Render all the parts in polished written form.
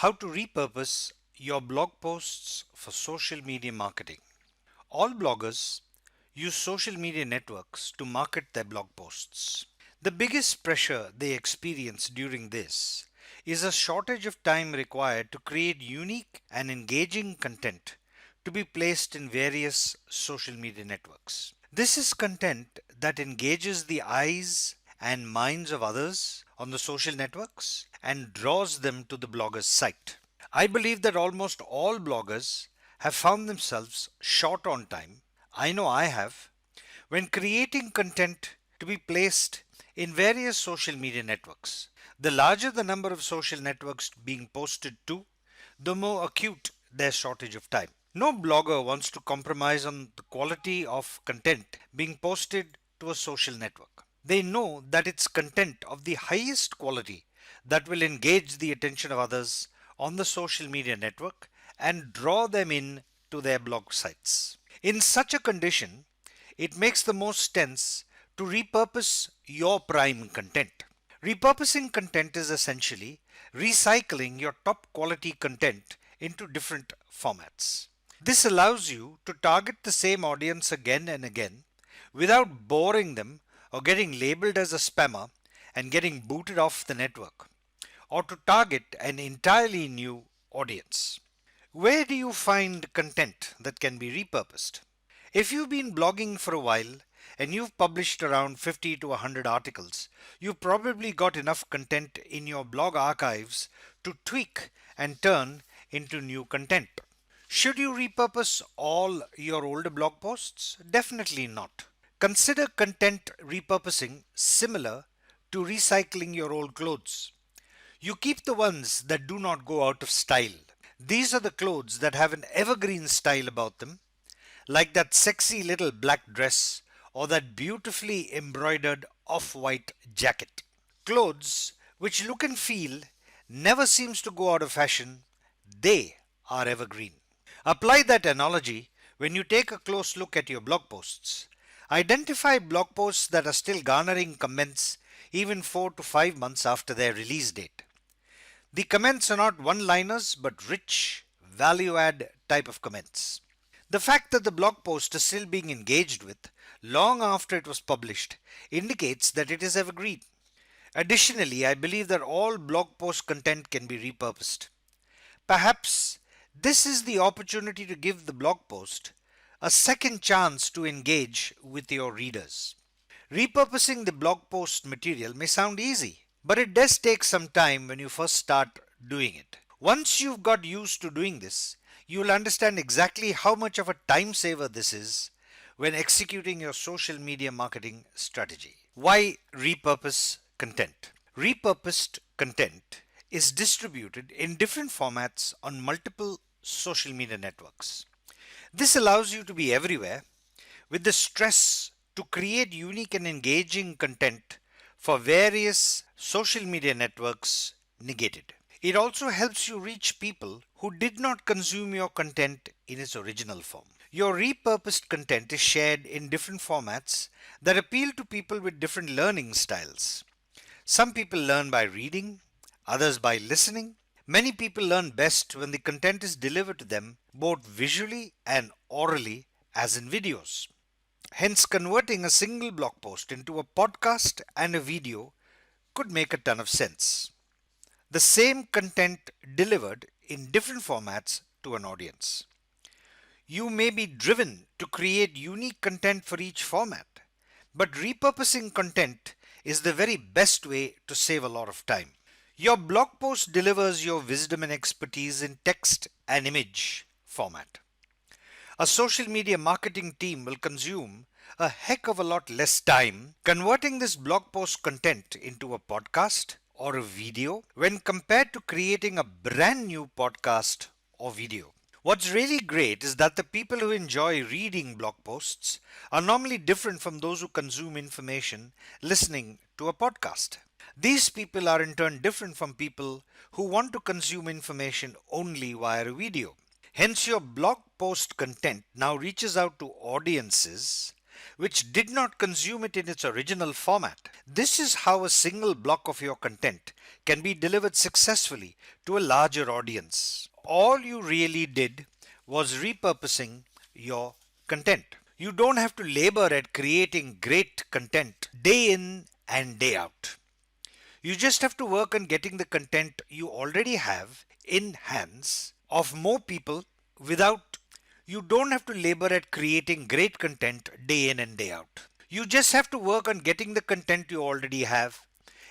How to repurpose your blog posts for social media marketing. All bloggers use social media networks to market their blog posts. The biggest pressure they experience during this is a shortage of time required to create unique and engaging content to be placed in various social media networks. This is content that engages the eyes and minds of others on the social networks and draws them to the blogger's site. I believe that almost all bloggers have found themselves short on time. I know I have, when creating content to be placed in various social media networks. The larger the number of social networks being posted to, the more acute their shortage of time. No blogger wants to compromise on the quality of content being posted to a social network. They know that it's content of the highest quality that will engage the attention of others on the social media network and draw them in to their blog sites. In such a condition, it makes the most sense to repurpose your prime content. Repurposing content is essentially recycling your top quality content into different formats. This allows you to target the same audience again and again without boring them or getting labeled as a spammer and getting booted off the network, or to target an entirely new audience. Where do you find content that can be repurposed? If you've been blogging for a while and you've published around 50 to 100 articles, you've probably got enough content in your blog archives to tweak and turn into new content. Should you repurpose all your older blog posts? Definitely not. Consider content repurposing similar to recycling your old clothes. You keep the ones that do not go out of style. These are the clothes that have an evergreen style about them, like that sexy little black dress or that beautifully embroidered off-white jacket. Clothes which look and feel never seems to go out of fashion, they are evergreen. Apply that analogy when you take a close look at your blog posts. Identify blog posts that are still garnering comments even 4 to 5 months after their release date. The comments are not one-liners but rich, value-add type of comments. The fact that the blog post is still being engaged with long after it was published indicates that it is evergreen. Additionally, I believe that all blog post content can be repurposed. Perhaps this is the opportunity to give the blog post a second chance to engage with your readers. Repurposing the blog post material may sound easy, but it does take some time when you first start doing it. Once you've got used to doing this, you'll understand exactly how much of a time saver this is when executing your social media marketing strategy. Why repurpose content? Repurposed content is distributed in different formats on multiple social media networks. This allows you to be everywhere with the stress to create unique and engaging content for various social media networks negated. It also helps you reach people who did not consume your content in its original form. Your repurposed content is shared in different formats that appeal to people with different learning styles. Some people learn by reading, others by listening. Many people learn best when the content is delivered to them both visually and orally, as in videos. Hence, converting a single blog post into a podcast and a video could make a ton of sense. The same content delivered in different formats to an audience. You may be driven to create unique content for each format, but repurposing content is the very best way to save a lot of time. Your blog post delivers your wisdom and expertise in text and image format. A social media marketing team will consume a heck of a lot less time converting this blog post content into a podcast or a video when compared to creating a brand new podcast or video. What's really great is that the people who enjoy reading blog posts are normally different from those who consume information listening to a podcast. These people are in turn different from people who want to consume information only via a video. Hence, your blog post content now reaches out to audiences which did not consume it in its original format. This is how a single block of your content can be delivered successfully to a larger audience. All you really did was repurposing your content. You don't have to labor at creating great content day in and day out. You just have to work on getting the content you already have in hands of more people without you don't have to labor at creating great content day in and day out. You just have to work on getting the content you already have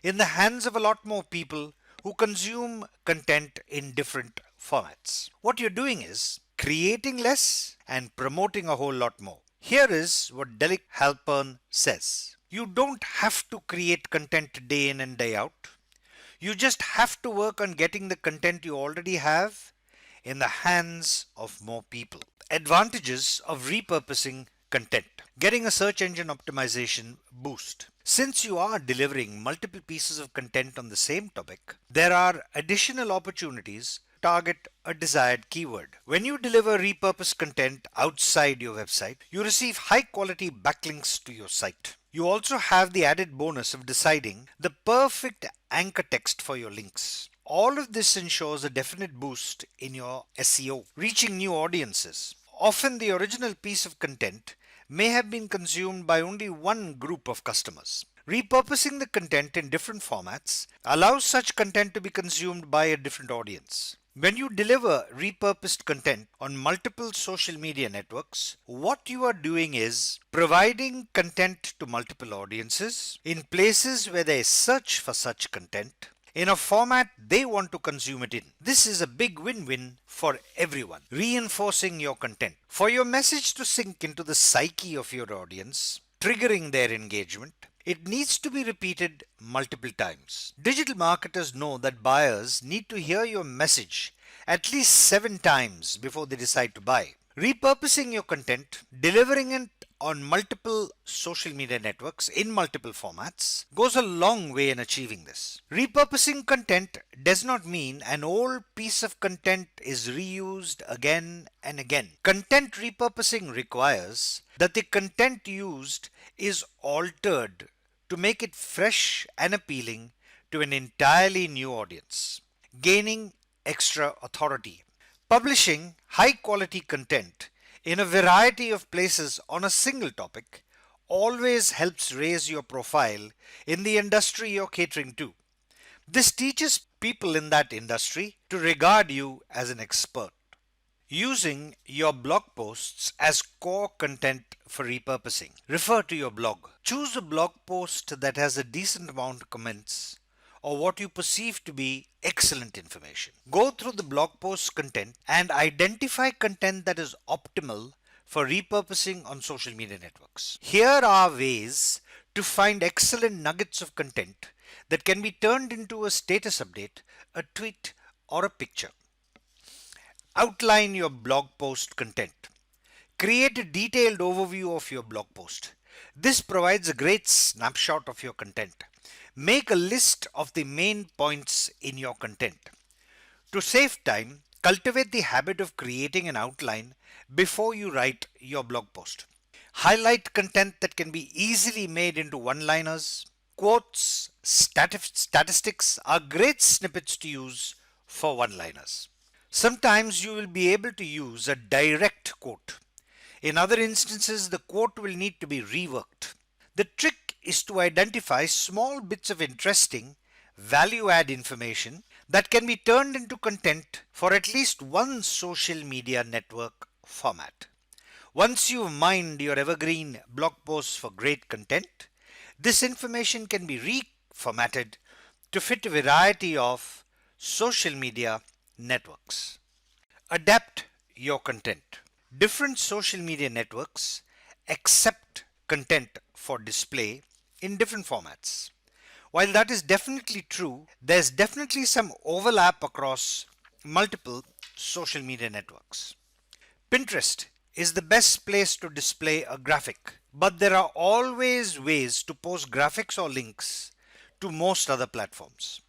in the hands of a lot more people who consume content in different formats. What you're doing is creating less and promoting a whole lot more. Here is what Derek Halpern says. You don't have to create content day in and day out. You just have to work on getting the content you already have in the hands of more people. Advantages of repurposing content. Getting a search engine optimization boost. Since you are delivering multiple pieces of content on the same topic, there are additional opportunities to target a desired keyword. When you deliver repurposed content outside your website, you receive high quality backlinks to your site. You also have the added bonus of deciding the perfect anchor text for your links. All of this ensures a definite boost in your SEO, reaching new audiences. Often the original piece of content may have been consumed by only one group of customers. Repurposing the content in different formats allows such content to be consumed by a different audience. When you deliver repurposed content on multiple social media networks, what you are doing is providing content to multiple audiences in places where they search for such content in a format they want to consume it in. This is a big win-win for everyone. Reinforcing your content. For your message to sink into the psyche of your audience, triggering their engagement, it needs to be repeated multiple times. Digital marketers know that buyers need to hear your message at least 7 times before they decide to buy. Repurposing your content, delivering it on multiple social media networks in multiple formats goes a long way in achieving this. Repurposing content does not mean an old piece of content is reused again and again. Content repurposing requires that the content used is altered to make it fresh and appealing to an entirely new audience, gaining extra authority. Publishing high quality content in a variety of places on a single topic always helps raise your profile in the industry you're catering to. This teaches people in that industry to regard you as an expert. Using your blog posts as core content for repurposing. Refer to your blog. Choose a blog post that has a decent amount of comments or what you perceive to be excellent information. Go through the blog post content and identify content that is optimal for repurposing on social media networks. Here are ways to find excellent nuggets of content that can be turned into a status update, a tweet, or a picture. Outline your blog post content. Create a detailed overview of your blog post. This provides a great snapshot of your content. Make a list of the main points in your content. To save time, cultivate the habit of creating an outline before you write your blog post. Highlight content that can be easily made into one-liners. Quotes, statistics are great snippets to use for one-liners. Sometimes you will be able to use a direct quote. In other instances, the quote will need to be reworked. The trick is to identify small bits of interesting value-add information that can be turned into content for at least one social media network format. Once you've mined your evergreen blog posts for great content, this information can be reformatted to fit a variety of social media networks. Adapt your content. Different social media networks accept content for display in different formats. While that is definitely true, there's definitely some overlap across multiple social media networks. Pinterest is the best place to display a graphic, but there are always ways to post graphics or links to most other platforms.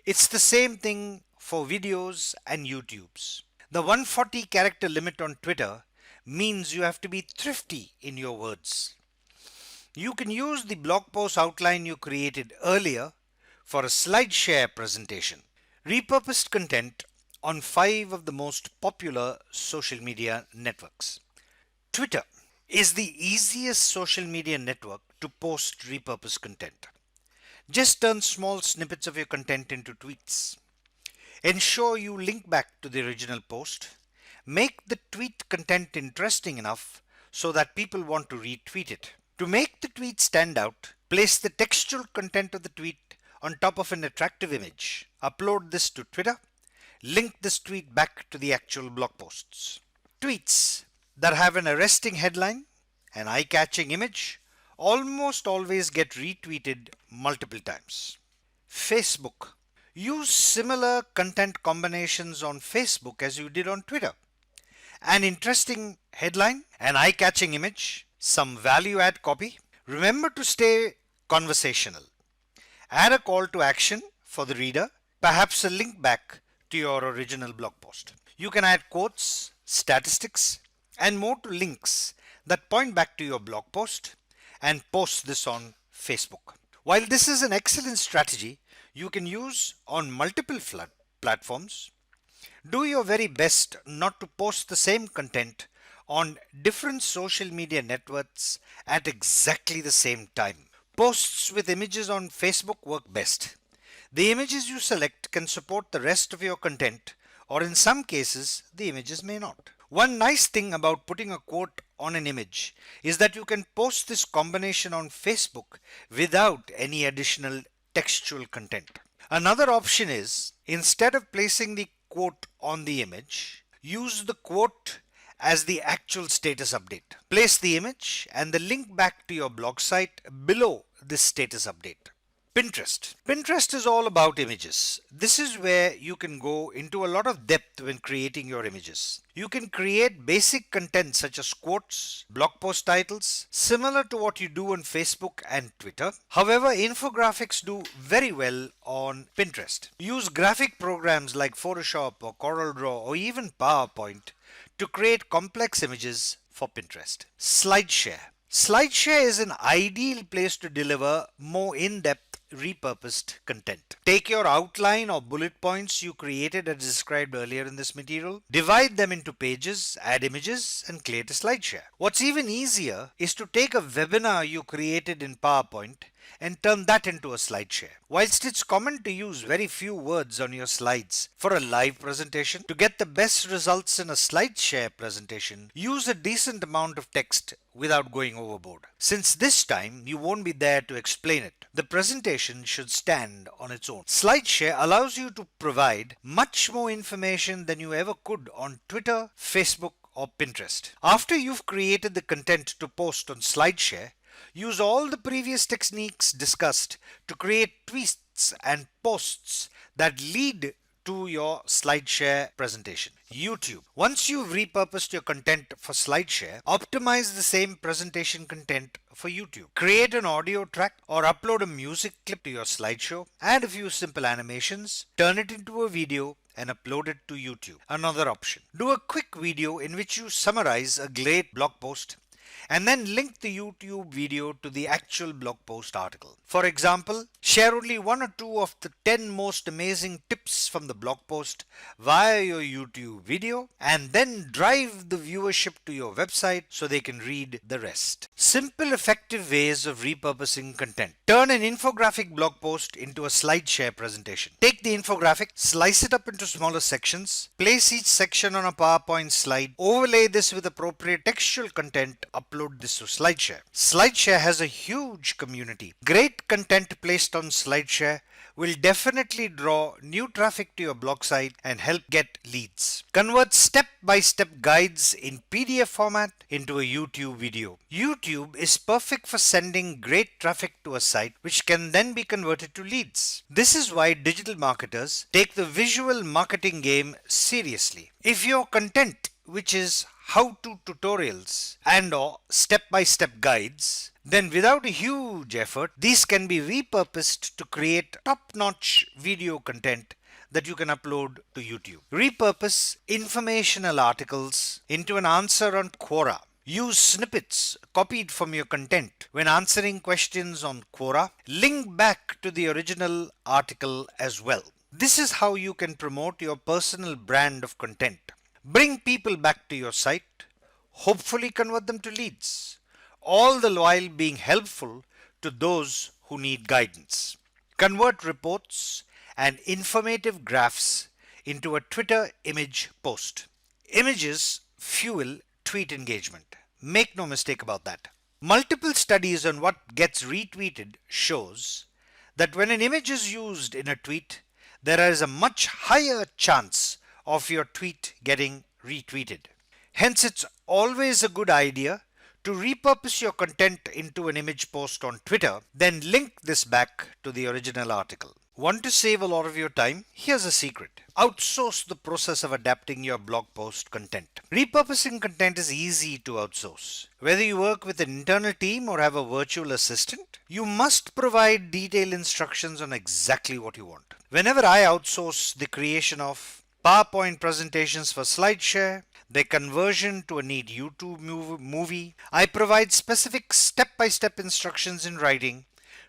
It's the same thing for videos and YouTubes. The 140 character limit on Twitter means you have to be thrifty in your words. You can use the blog post outline you created earlier for a slide share presentation. Repurposed content on 5 of the most popular social media networks. Twitter is the easiest social media network to post repurposed content. Just turn small snippets of your content into tweets. Ensure you link back to the original post. Make the tweet content interesting enough so that people want to retweet it. To make the tweet stand out, place the textual content of the tweet on top of an attractive image. Upload this to Twitter. Link this tweet back to the actual blog posts. Tweets that have an arresting headline, an eye-catching image, almost always get retweeted multiple times. Facebook. Use similar content combinations on Facebook as you did on Twitter. An interesting headline, an eye-catching image, some value-add copy. Remember to stay conversational. Add a call to action for the reader, perhaps a link back to your original blog post. You can add quotes, statistics, and more to links that point back to your blog post and post this on Facebook. While this is an excellent strategy you can use on multiple platforms, do your very best not to post the same content on different social media networks at exactly the same time. Posts with images on Facebook work best. The images you select can support the rest of your content, or in some cases, the images may not. One nice thing about putting a quote on an image is that you can post this combination on Facebook without any additional textual content. Another option is, instead of placing the quote on the image, use the quote as the actual status update. Place the image and the link back to your blog site below this status update. Pinterest. Pinterest is all about images. This is where you can go into a lot of depth when creating your images. You can create basic content such as quotes, blog post titles, similar to what you do on Facebook and Twitter. However, infographics do very well on Pinterest. Use graphic programs like Photoshop or CorelDRAW or even PowerPoint to create complex images for Pinterest. SlideShare. SlideShare is an ideal place to deliver more in-depth repurposed content. Take your outline or bullet points you created as described earlier in this material, divide them into pages, add images, and create a SlideShare. What's even easier is to take a webinar you created in PowerPoint and turn that into a SlideShare. Whilst it's common to use very few words on your slides for a live presentation, to get the best results in a SlideShare presentation, use a decent amount of text without going overboard. Since this time you won't be there to explain it, the presentation should stand on its own. SlideShare allows you to provide much more information than you ever could on Twitter, Facebook, or Pinterest. After you've created the content to post on SlideShare, use all the previous techniques discussed to create tweets and posts that lead to your SlideShare presentation. YouTube. Once you've repurposed your content for SlideShare, optimize the same presentation content for YouTube. Create an audio track or upload a music clip to your slideshow, add a few simple animations, turn it into a video and upload it to YouTube. Another option. Do a quick video in which you summarize a great blog post and then link the YouTube video to the actual blog post article. For example, share only 1 or 2 of the 10 most amazing tips from the blog post via your YouTube video and then drive the viewership to your website so they can read the rest. Simple, effective ways of repurposing content. Turn an infographic blog post into a SlideShare presentation. Take the infographic, slice it up into smaller sections, place each section on a PowerPoint slide, overlay this with appropriate textual content, upload this to SlideShare. SlideShare has a huge community. Great content placed on SlideShare will definitely draw new traffic to your blog site and help get leads. Convert step-by-step guides in PDF format into a YouTube video. YouTube is perfect for sending great traffic to a site which can then be converted to leads. This is why digital marketers take the visual marketing game seriously. If your content, which is how-to tutorials and or step-by-step guides, then without a huge effort, these can be repurposed to create top-notch video content that you can upload to YouTube. Repurpose informational articles into an answer on Quora. Use snippets copied from your content when answering questions on Quora. Link back to the original article as well. This is how you can promote your personal brand of content. Bring people back to your site, hopefully convert them to leads, all the while being helpful to those who need guidance. Convert reports and informative graphs into a Twitter image post. Images fuel tweet engagement. Make no mistake about that. Multiple studies on what gets retweeted shows that when an image is used in a tweet, there is a much higher chance of your tweet getting retweeted. Hence, it's always a good idea to repurpose your content into an image post on Twitter, then link this back to the original article. Want to save a lot of your time? Here's a secret. Outsource the process of adapting your blog post content. Repurposing content is easy to outsource. Whether you work with an internal team or have a virtual assistant, you must provide detailed instructions on exactly what you want. Whenever I outsource the creation of PowerPoint presentations for SlideShare, their conversion to a neat YouTube movie, I provide specific step-by-step instructions in writing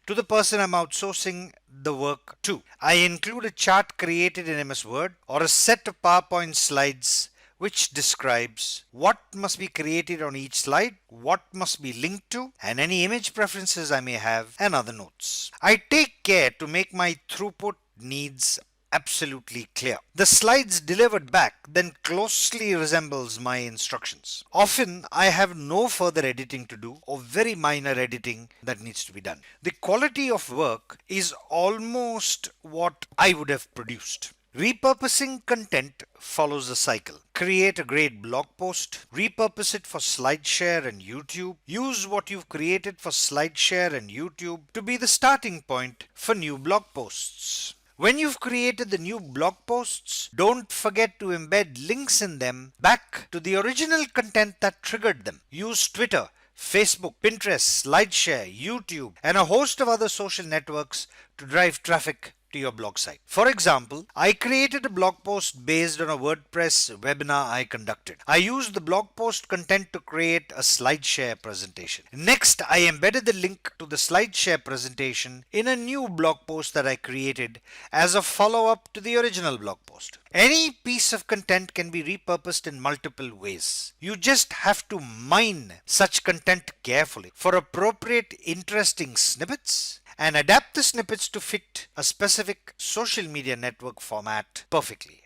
to the person I'm outsourcing the work to. I include a chart created in MS Word or a set of PowerPoint slides which describes what must be created on each slide, what must be linked to, and any image preferences I may have, and other notes. I take care to make my throughput needs absolutely clear. The slides delivered back then closely resembles my instructions. Often I have no further editing to do or very minor editing that needs to be done. The quality of work is almost what I would have produced. Repurposing content follows a cycle. Create a great blog post, repurpose it for SlideShare and YouTube. Use what you've created for SlideShare and YouTube to be the starting point for new blog posts. When you've created the new blog posts, don't forget to embed links in them back to the original content that triggered them. Use Twitter, Facebook, Pinterest, SlideShare, YouTube, and a host of other social networks to drive traffic to your blog site. For example, I created a blog post based on a WordPress webinar I conducted. I used the blog post content to create a SlideShare presentation. Next, I embedded the link to the SlideShare presentation in a new blog post that I created as a follow-up to the original blog post. Any piece of content can be repurposed in multiple ways. You just have to mine such content carefully for appropriate, interesting snippets and adapt the snippets to fit a specific social media network format perfectly.